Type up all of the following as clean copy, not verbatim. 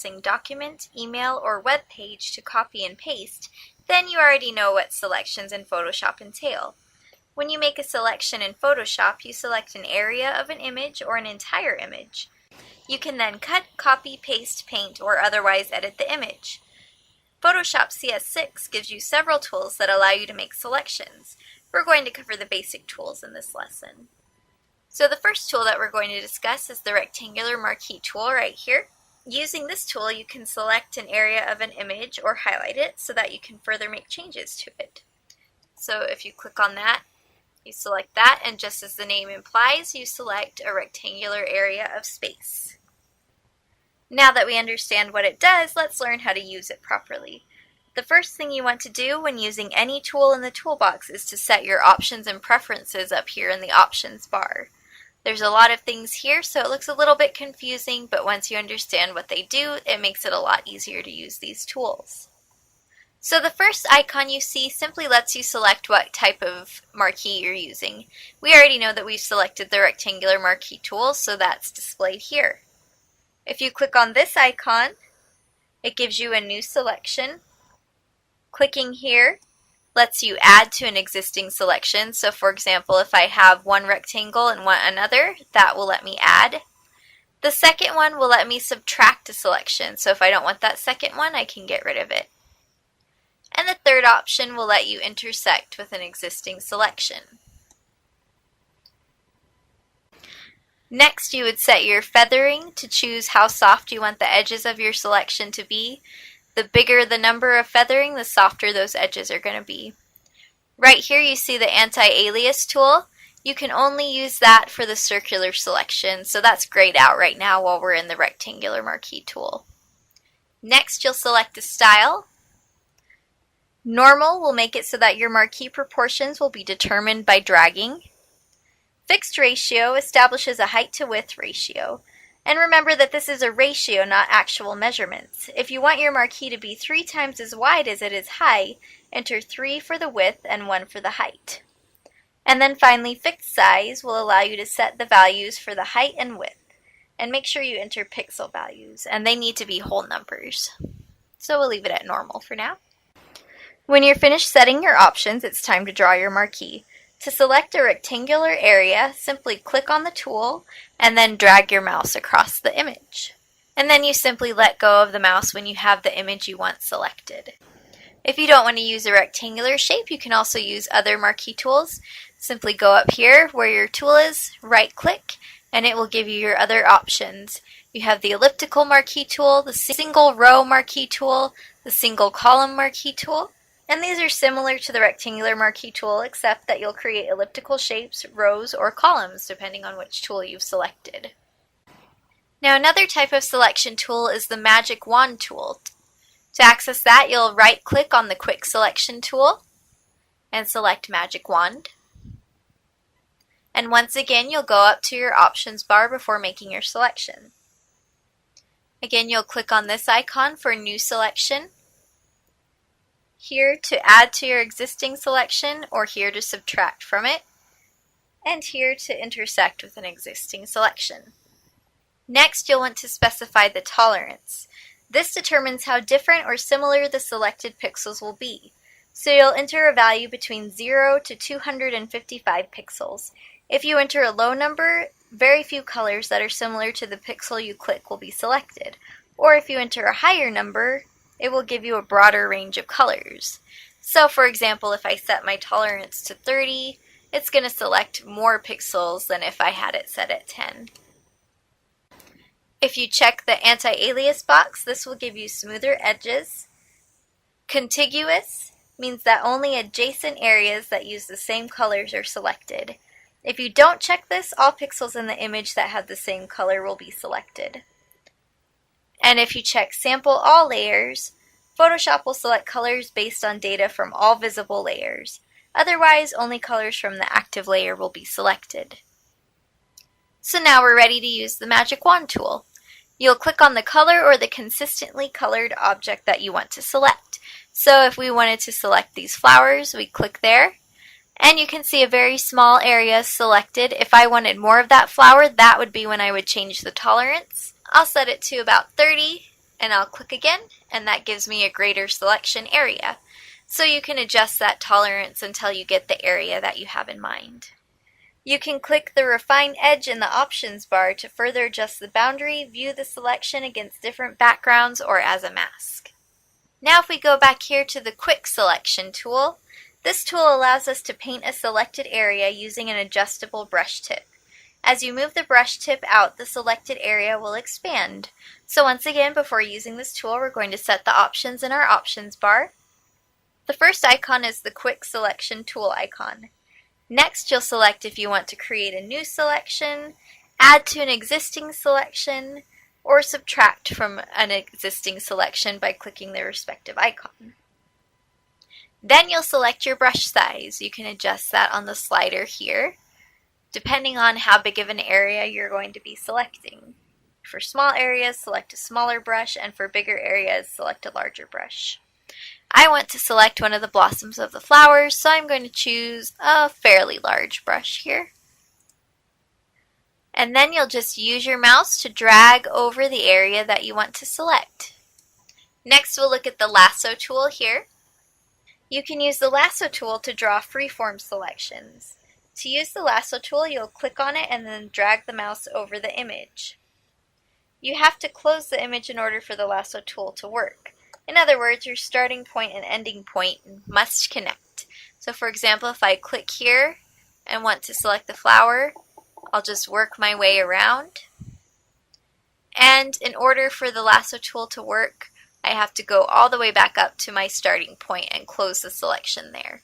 pressing Document, Email, or Web Page to copy and paste, then you already know what selections in Photoshop entail. When you make a selection in Photoshop, you select an area of an image or an entire image. You can then cut, copy, paste, paint, or otherwise edit the image. Photoshop CS6 gives you several tools that allow you to make selections. We're going to cover the basic tools in this lesson. So the first tool that we're going to discuss is the rectangular marquee tool right here. Using this tool, you can select an area of an image or highlight it so that you can further make changes to it. So if you click on that, you select that, and just as the name implies, you select a rectangular area of space. Now that we understand what it does, let's learn how to use it properly. The first thing you want to do when using any tool in the toolbox is to set your options and preferences up here in the options bar. There's a lot of things here, so it looks a little bit confusing, but once you understand what they do, it makes it a lot easier to use these tools. So the first icon you see simply lets you select what type of marquee you're using. We already know that we've selected the rectangular marquee tool, so that's displayed here. If you click on this icon, it gives you a new selection. Clicking here lets you add to an existing selection. So for example, if I have one rectangle and want another, that will let me add. The second one will let me subtract a selection. So if I don't want that second one, I can get rid of it. And the third option will let you intersect with an existing selection. Next, you would set your feathering to choose how soft you want the edges of your selection to be. The bigger the number of feathering, the softer those edges are going to be. Right here you see the Anti-Alias tool. You can only use that for the circular selection, so that's grayed out right now while we're in the rectangular marquee tool. Next, you'll select a style. Normal will make it so that your marquee proportions will be determined by dragging. Fixed ratio establishes a height to width ratio. And remember that this is a ratio, not actual measurements. If you want your marquee to be 3 times as wide as it is high, enter 3 for the width and 1 for the height. And then finally, fixed size will allow you to set the values for the height and width. And make sure you enter pixel values, and they need to be whole numbers. So we'll leave it at normal for now. When you're finished setting your options, it's time to draw your marquee. To select a rectangular area, simply click on the tool and then drag your mouse across the image. And then you simply let go of the mouse when you have the image you want selected. If you don't want to use a rectangular shape, you can also use other marquee tools. Simply go up here where your tool is, right click, and it will give you your other options. You have the elliptical marquee tool, the single row marquee tool, the single column marquee tool. And these are similar to the rectangular marquee tool, except that you'll create elliptical shapes, rows, or columns, depending on which tool you've selected. Now another type of selection tool is the magic wand tool. To access that, you'll right-click on the quick selection tool and select magic wand. And once again, you'll go up to your options bar before making your selection. Again, you'll click on this icon for new selection. Here to add to your existing selection, or here to subtract from it, and here to intersect with an existing selection. Next, you'll want to specify the tolerance. This determines how different or similar the selected pixels will be. So you'll enter a value between 0 to 255 pixels. If you enter a low number, very few colors that are similar to the pixel you click will be selected. Or if you enter a higher number, it will give you a broader range of colors. So for example, if I set my tolerance to 30, it's going to select more pixels than if I had it set at 10. If you check the anti-alias box, this will give you smoother edges. Contiguous means that only adjacent areas that use the same colors are selected. If you don't check this, all pixels in the image that have the same color will be selected. And if you check Sample All Layers, Photoshop will select colors based on data from all visible layers. Otherwise, only colors from the active layer will be selected. So now we're ready to use the Magic Wand tool. You'll click on the color or the consistently colored object that you want to select. So if we wanted to select these flowers, we click there. And you can see a very small area selected. If I wanted more of that flower, that would be when I would change the tolerance. I'll set it to about 30, and I'll click again, and that gives me a greater selection area. So you can adjust that tolerance until you get the area that you have in mind. You can click the Refine Edge in the Options bar to further adjust the boundary, view the selection against different backgrounds, or as a mask. Now if we go back here to the Quick Selection tool, this tool allows us to paint a selected area using an adjustable brush tip. As you move the brush tip out, the selected area will expand. So once again, before using this tool, we're going to set the options in our Options bar. The first icon is the Quick Selection tool icon. Next, you'll select if you want to create a new selection, add to an existing selection, or subtract from an existing selection by clicking the respective icon. Then you'll select your brush size. You can adjust that on the slider here, depending on how big of an area you're going to be selecting. For small areas, select a smaller brush, and for bigger areas, select a larger brush. I want to select one of the blossoms of the flowers, so I'm going to choose a fairly large brush here. And then you'll just use your mouse to drag over the area that you want to select. Next, we'll look at the Lasso tool here. You can use the Lasso tool to draw freeform selections. To use the Lasso tool, you'll click on it and then drag the mouse over the image. You have to close the image in order for the Lasso tool to work. In other words, your starting point and ending point must connect. So for example, if I click here and want to select the flower, I'll just work my way around. And in order for the Lasso tool to work, I have to go all the way back up to my starting point and close the selection there.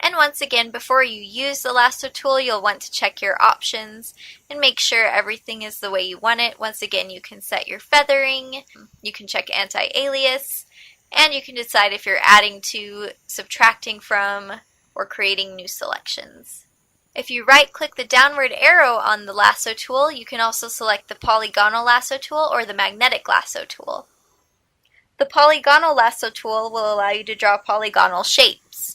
And once again, before you use the Lasso tool, you'll want to check your options and make sure everything is the way you want it. Once again, you can set your feathering, you can check anti-alias, and you can decide if you're adding to, subtracting from, or creating new selections. If you right-click the downward arrow on the Lasso tool, you can also select the Polygonal Lasso tool or the Magnetic Lasso tool. The Polygonal Lasso tool will allow you to draw polygonal shapes.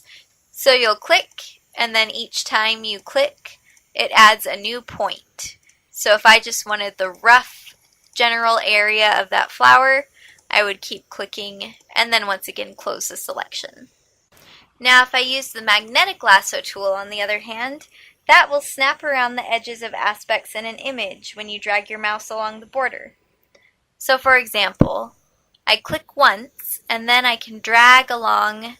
So you'll click, and then each time you click, it adds a new point. So if I just wanted the rough general area of that flower, I would keep clicking, and then once again close the selection. Now if I use the Magnetic Lasso tool, on the other hand, that will snap around the edges of aspects in an image when you drag your mouse along the border. So for example, I click once, and then I can drag along,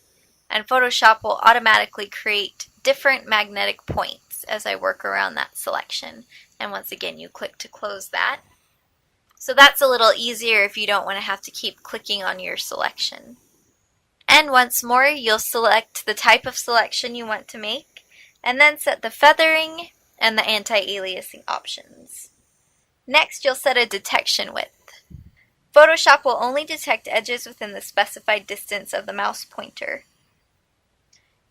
and Photoshop will automatically create different magnetic points as I work around that selection. And once again, you click to close that. So that's a little easier if you don't want to have to keep clicking on your selection. And once more, you'll select the type of selection you want to make, and then set the feathering and the anti-aliasing options. Next, you'll set a detection width. Photoshop will only detect edges within the specified distance of the mouse pointer.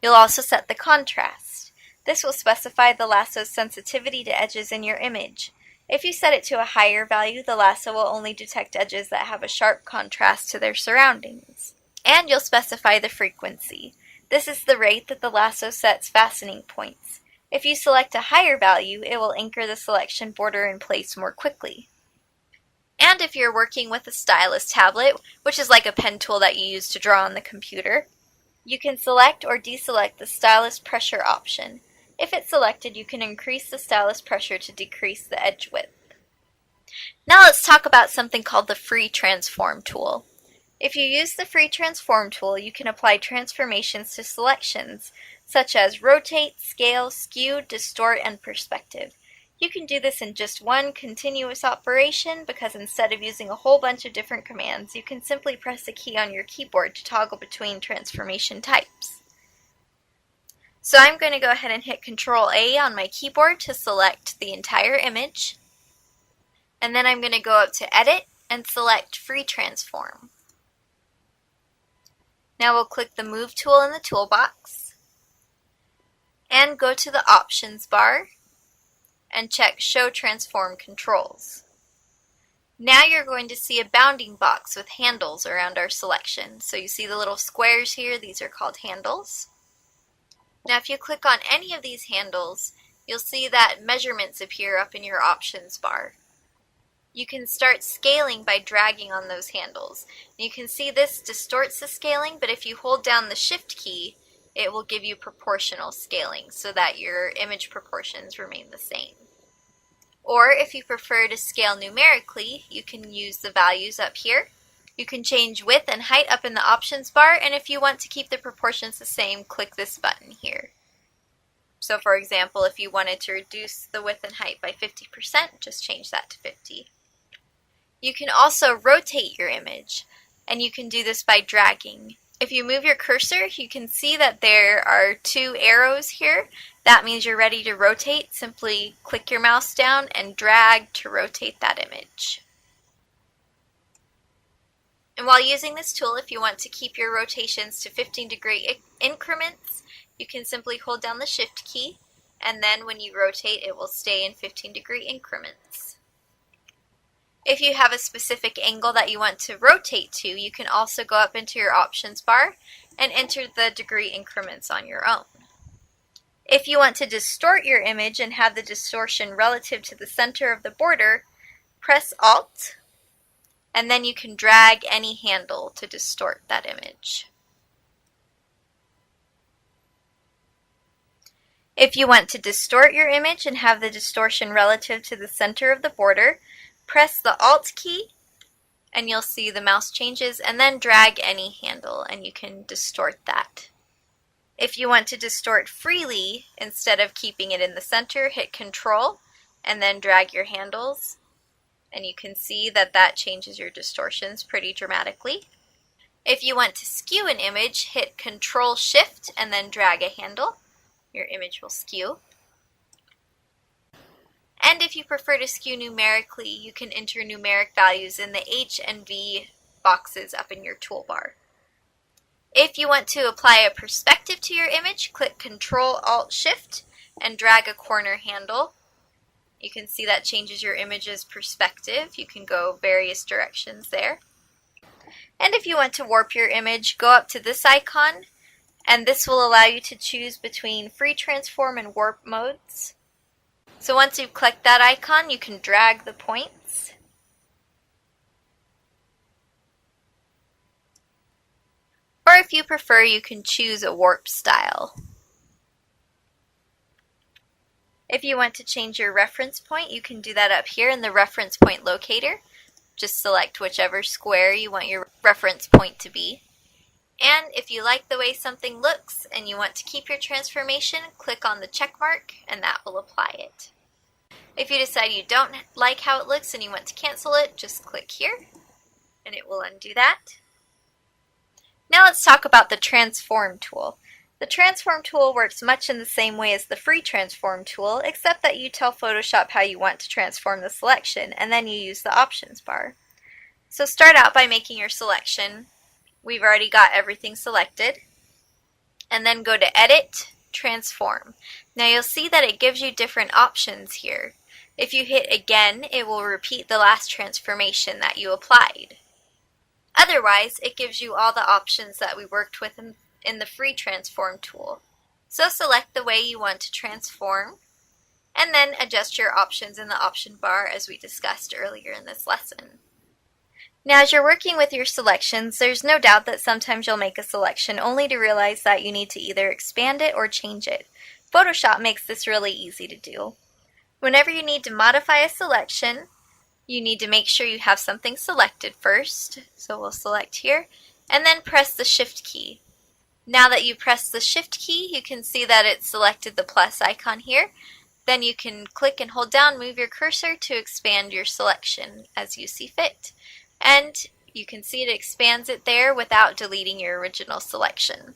You'll also set the contrast. This will specify the lasso's sensitivity to edges in your image. If you set it to a higher value, the lasso will only detect edges that have a sharp contrast to their surroundings. And you'll specify the frequency. This is the rate that the lasso sets fastening points. If you select a higher value, it will anchor the selection border in place more quickly. And if you're working with a stylus tablet, which is like a pen tool that you use to draw on the computer, you can select or deselect the stylus pressure option. If it's selected, you can increase the stylus pressure to decrease the edge width. Now let's talk about something called the Free Transform tool. If you use the Free Transform tool, you can apply transformations to selections, such as rotate, scale, skew, distort, and perspective. You can do this in just one continuous operation because instead of using a whole bunch of different commands, you can simply press a key on your keyboard to toggle between transformation types. So I'm going to go ahead and hit Ctrl-A on my keyboard to select the entire image. And then I'm going to go up to Edit and select Free Transform. Now we'll click the Move tool in the toolbox and go to the Options bar and check Show Transform Controls. Now you're going to see a bounding box with handles around our selection. So you see the little squares here, these are called handles. Now if you click on any of these handles, you'll see that measurements appear up in your Options bar. You can start scaling by dragging on those handles. You can see this distorts the scaling, but if you hold down the Shift key, it will give you proportional scaling so that your image proportions remain the same. Or if you prefer to scale numerically, you can use the values up here. You can change width and height up in the options bar, and if you want to keep the proportions the same, click this button here. So for example, if you wanted to reduce the width and height by 50%, just change that to 50. You can also rotate your image, and you can do this by dragging. If you move your cursor, you can see that there are two arrows here. That means you're ready to rotate. Simply click your mouse down and drag to rotate that image. And while using this tool, if you want to keep your rotations to 15-degree increments, you can simply hold down the Shift key, and then when you rotate, it will stay in 15-degree increments. If you have a specific angle that you want to rotate to, you can also go up into your options bar and enter the degree increments on your own. If you want to distort your image and have the distortion relative to the center of the border, press Alt, and then you can drag any handle to distort that image. If you want to distort your image and have the distortion relative to the center of the border, press the Alt key and you'll see the mouse changes, and then drag any handle and you can distort that. If you want to distort freely instead of keeping it in the center, hit Control and then drag your handles, and you can see that that changes your distortions pretty dramatically. If you want to skew an image, hit Control Shift and then drag a handle. Your image will skew. And if you prefer to skew numerically, you can enter numeric values in the H and V boxes up in your toolbar. If you want to apply a perspective to your image, click Control-Alt-Shift and drag a corner handle. You can see that changes your image's perspective. You can go various directions there. And if you want to warp your image, go up to this icon, and this will allow you to choose between free transform and warp modes. So once you've clicked that icon, you can drag the points. Or if you prefer, you can choose a warp style. If you want to change your reference point, you can do that up here in the reference point locator. Just select whichever square you want your reference point to be. And if you like the way something looks and you want to keep your transformation, click on the check mark and that will apply it. If you decide you don't like how it looks and you want to cancel it, just click here and it will undo that. Now let's talk about the Transform tool. The Transform tool works much in the same way as the free Transform tool, except that you tell Photoshop how you want to transform the selection and then you use the options bar. So start out by making your selection. We've already got everything selected. And then go to Edit, Transform. Now you'll see that it gives you different options here. If you hit again, it will repeat the last transformation that you applied. Otherwise, it gives you all the options that we worked with in the free Transform tool. So select the way you want to transform, and then adjust your options in the option bar as we discussed earlier in this lesson. Now as you're working with your selections, there's no doubt that sometimes you'll make a selection only to realize that you need to either expand it or change it. Photoshop makes this really easy to do. Whenever you need to modify a selection, you need to make sure you have something selected first. So we'll select here, and then press the Shift key. Now that you press the Shift key, you can see that it's selected the plus icon here. Then you can click and hold down, move your cursor to expand your selection as you see fit. And you can see it expands it there without deleting your original selection.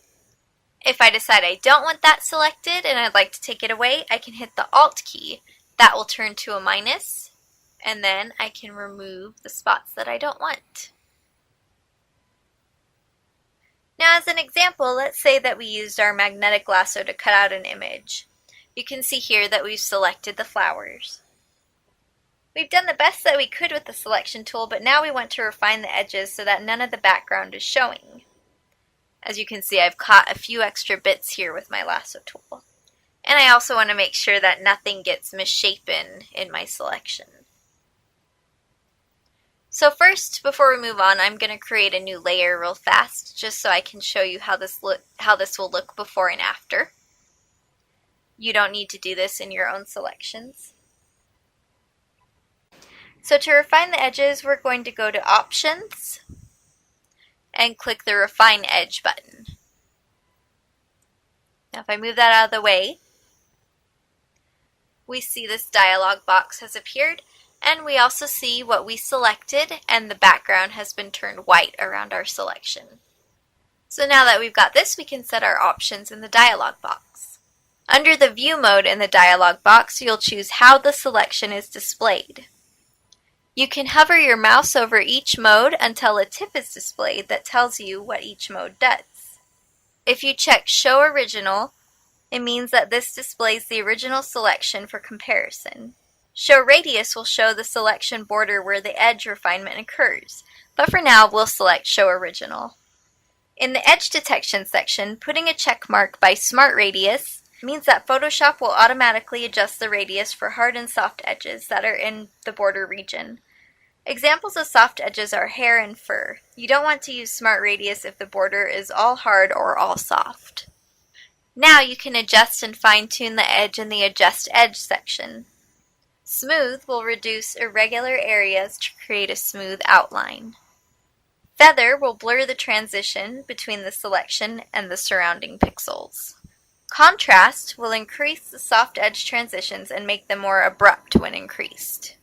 If I decide I don't want that selected and I'd like to take it away, I can hit the Alt key. That will turn to a minus, and then I can remove the spots that I don't want. Now as an example, let's say that we used our magnetic lasso to cut out an image. You can see here that we've selected the flowers. We've done the best that we could with the selection tool, but now we want to refine the edges so that none of the background is showing. As you can see, I've caught a few extra bits here with my lasso tool. And I also want to make sure that nothing gets misshapen in my selection. So first, before we move on, I'm going to create a new layer real fast, just so I can show you how this will look before and after. You don't need to do this in your own selections. So to refine the edges, we're going to go to Options and click the Refine Edge button. Now if I move that out of the way, we see this dialog box has appeared, and we also see what we selected, and the background has been turned white around our selection. So now that we've got this, we can set our options in the dialog box. Under the View mode in the dialog box, you'll choose how the selection is displayed. You can hover your mouse over each mode until a tip is displayed that tells you what each mode does. If you check Show Original, it means that this displays the original selection for comparison. Show Radius will show the selection border where the edge refinement occurs, but for now we'll select Show Original. In the Edge Detection section, putting a check mark by Smart Radius means that Photoshop will automatically adjust the radius for hard and soft edges that are in the border region. Examples of soft edges are hair and fur. You don't want to use Smart Radius if the border is all hard or all soft. Now you can adjust and fine-tune the edge in the Adjust Edge section. Smooth will reduce irregular areas to create a smooth outline. Feather will blur the transition between the selection and the surrounding pixels. Contrast will increase the soft edge transitions and make them more abrupt when increased.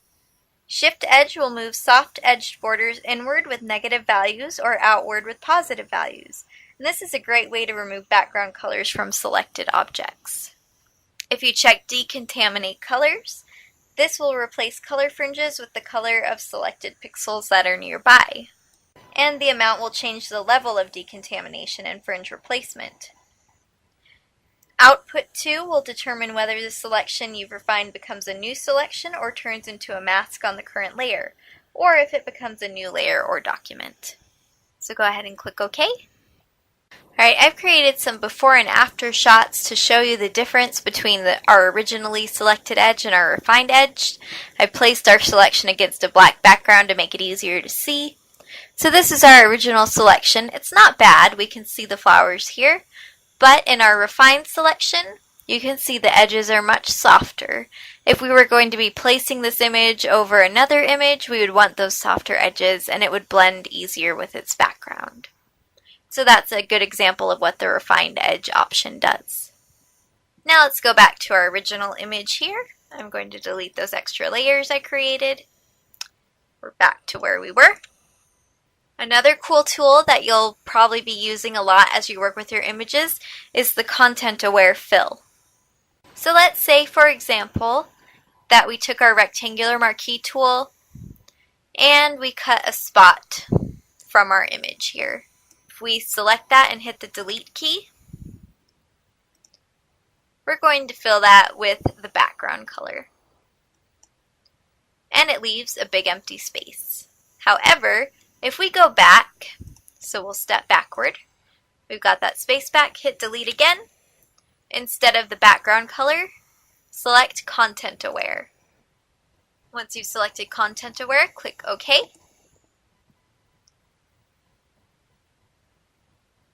Shift Edge will move soft edged borders inward with negative values or outward with positive values. And this is a great way to remove background colors from selected objects. If you check Decontaminate Colors, this will replace color fringes with the color of selected pixels that are nearby. And the amount will change the level of decontamination and fringe replacement. Output To will determine whether the selection you've refined becomes a new selection or turns into a mask on the current layer, or if it becomes a new layer or document. So go ahead and click OK. Alright, I've created some before and after shots to show you the difference between our originally selected edge and our refined edge. I placed our selection against a black background to make it easier to see. So this is our original selection. It's not bad, we can see the flowers here, but in our refined selection, you can see the edges are much softer. If we were going to be placing this image over another image, we would want those softer edges and it would blend easier with its background. So that's a good example of what the refined edge option does. Now let's go back to our original image here. I'm going to delete those extra layers I created. We're back to where we were. Another cool tool that you'll probably be using a lot as you work with your images is the content-aware fill. So let's say, for example, that we took our rectangular marquee tool and we cut a spot from our image here. If we select that and hit the delete key, we're going to fill that with the background color. And it leaves a big empty space. However, if we go back, so we'll step backward, we've got that space back, hit delete again. Instead of the background color, select Content Aware. Once you've selected Content Aware, click OK.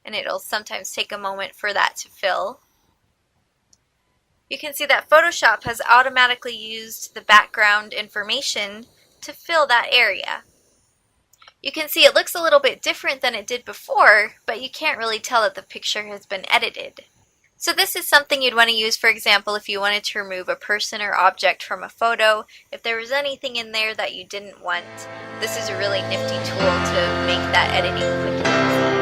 And it'll sometimes take a moment for that to fill. You can see that Photoshop has automatically used the background information to fill that area. You can see it looks a little bit different than it did before, but you can't really tell that the picture has been edited. So this is something you'd want to use, for example, if you wanted to remove a person or object from a photo. If there was anything in there that you didn't want, this is a really nifty tool to make that editing quick and easy.